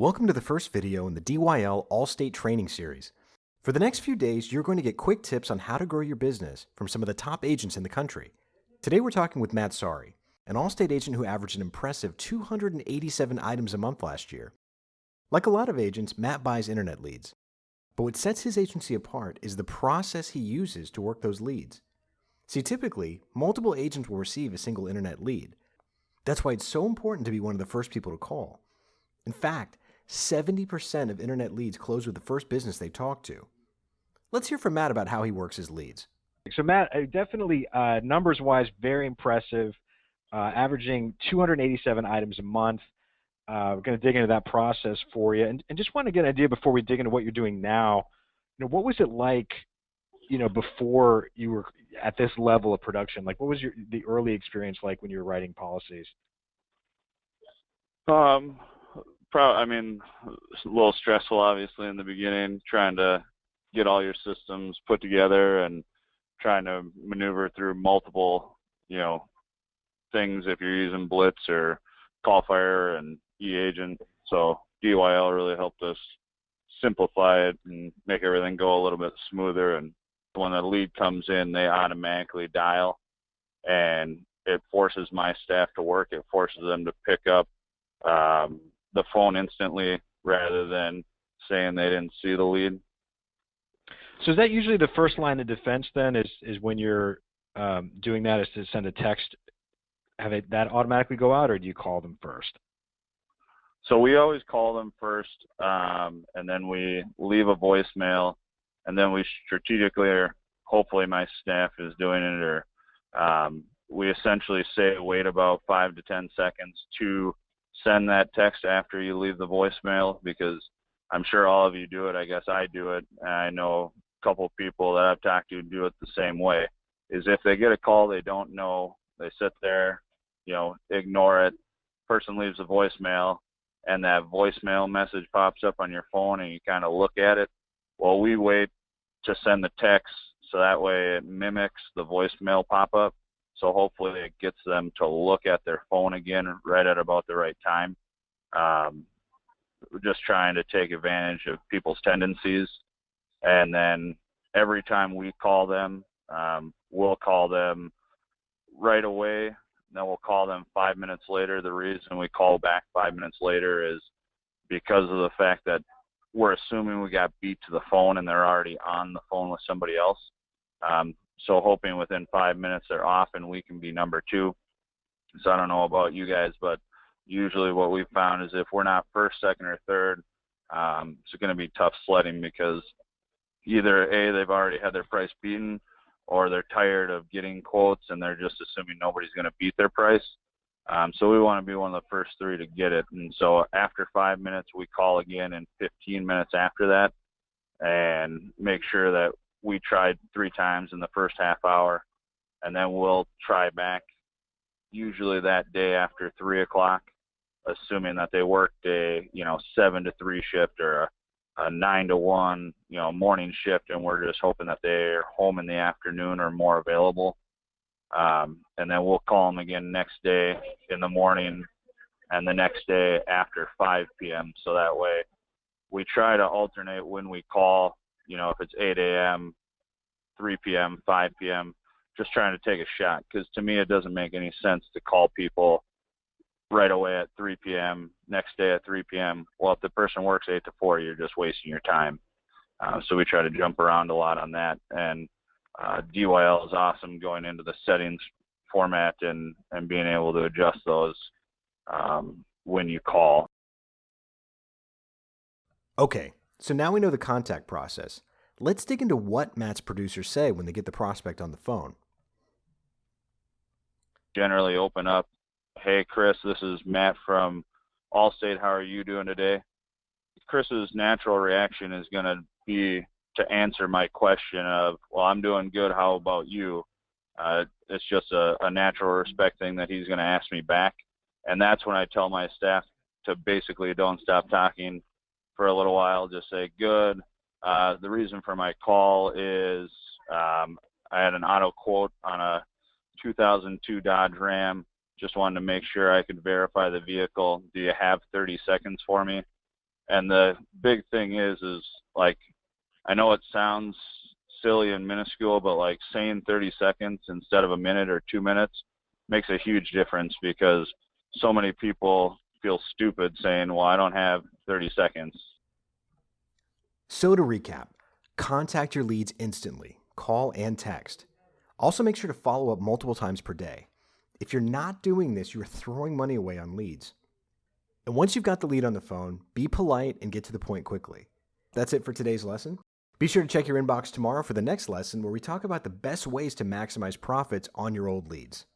Welcome to the first video in the DYL Allstate training series. For the next few days, you're going to get quick tips on how to grow your business from some of the top agents in the country. Today we're talking with Matt Saari, an Allstate agent who averaged an impressive 287 items a month last year. Like a lot of agents, Matt buys internet leads. But what sets his agency apart is the process he uses to work those leads. See, typically, multiple agents will receive a single internet lead. That's why it's so important to be one of the first people to call. In fact, 70% of internet leads close with the first business they talk to. Let's hear from Matt about how he works his leads. So Matt, definitely numbers-wise, very impressive, averaging 287 items a month. We're going to dig into that process for you, and just want to get an idea before we dig into what you're doing now. What was it like, before you were at this level of production? Like, what was the early experience like when you were writing policies? It's a little stressful, obviously, in the beginning, trying to get all your systems put together and trying to maneuver through multiple, things if you're using Blitz or Callfire and eAgent. So DYL really helped us simplify it and make everything go a little bit smoother. And when the lead comes in, they automatically dial, and it forces my staff to work. It forces them to pick up the phone instantly rather than saying they didn't see the lead. So is that usually the first line of defense then, is when you're doing that, is to send a text, that automatically go out, or do you call them first? So we always call them first, and then we leave a voicemail, and then we strategically, or hopefully my staff is doing it, or we essentially say wait about 5 to 10 seconds to send that text after you leave the voicemail, because I'm sure all of you do it. I guess I do it, and I know a couple of people that I've talked to do it the same way. Is if they get a call they don't know, they sit there, ignore it. Person leaves a voicemail, and that voicemail message pops up on your phone, and you kind of look at it. Well, we wait to send the text, so that way it mimics the voicemail pop-up. So hopefully it gets them to look at their phone again right at about the right time. We're just trying to take advantage of people's tendencies. And then every time we call them, we'll call them right away. Then we'll call them 5 minutes later. The reason we call back 5 minutes later is because of the fact that we're assuming we got beat to the phone and they're already on the phone with somebody else. So hoping within 5 minutes they're off and we can be number two. So I don't know about you guys, but usually what we've found is if we're not first, second, or third, it's going to be tough sledding, because either A, they've already had their price beaten, or they're tired of getting quotes and they're just assuming nobody's going to beat their price. So we want to be one of the first three to get it. And so after 5 minutes, we call again in 15 minutes after that and make sure that we tried 3 times in the first half hour, and then we'll try back usually that day after 3 o'clock, assuming that they worked a 7 to 3 shift or a 9 to 1 morning shift, and we're just hoping that they're home in the afternoon or more available. And then we'll call them again next day in the morning and the next day after 5 p.m. So that way we try to alternate when we call, if it's 8 a.m., 3 p.m., 5 p.m., just trying to take a shot. Because to me, it doesn't make any sense to call people right away at 3 p.m., next day at 3 p.m. Well, if the person works 8 to 4, you're just wasting your time. So we try to jump around a lot on that. And DYL is awesome going into the settings format and being able to adjust those when you call. Okay, so now we know the contact process. Let's dig into what Matt's producers say when they get the prospect on the phone. Generally open up, hey, Chris, this is Matt from Allstate. How are you doing today? Chris's natural reaction is going to be to answer my question of, well, I'm doing good. How about you? It's just a natural respect thing that he's going to ask me back. And that's when I tell my staff to basically don't stop talking for a little while. Just say, good. The reason for my call is I had an auto quote on a 2002 Dodge Ram. Just wanted to make sure I could verify the vehicle. Do you have 30 seconds for me? And the big thing is like, I know it sounds silly and minuscule, but like saying 30 seconds instead of a minute or 2 minutes makes a huge difference, because so many people feel stupid saying, well, I don't have 30 seconds. So to recap, contact your leads instantly, call and text. Also make sure to follow up multiple times per day. If you're not doing this, you're throwing money away on leads. And once you've got the lead on the phone, be polite and get to the point quickly. That's it for today's lesson. Be sure to check your inbox tomorrow for the next lesson, where we talk about the best ways to maximize profits on your old leads.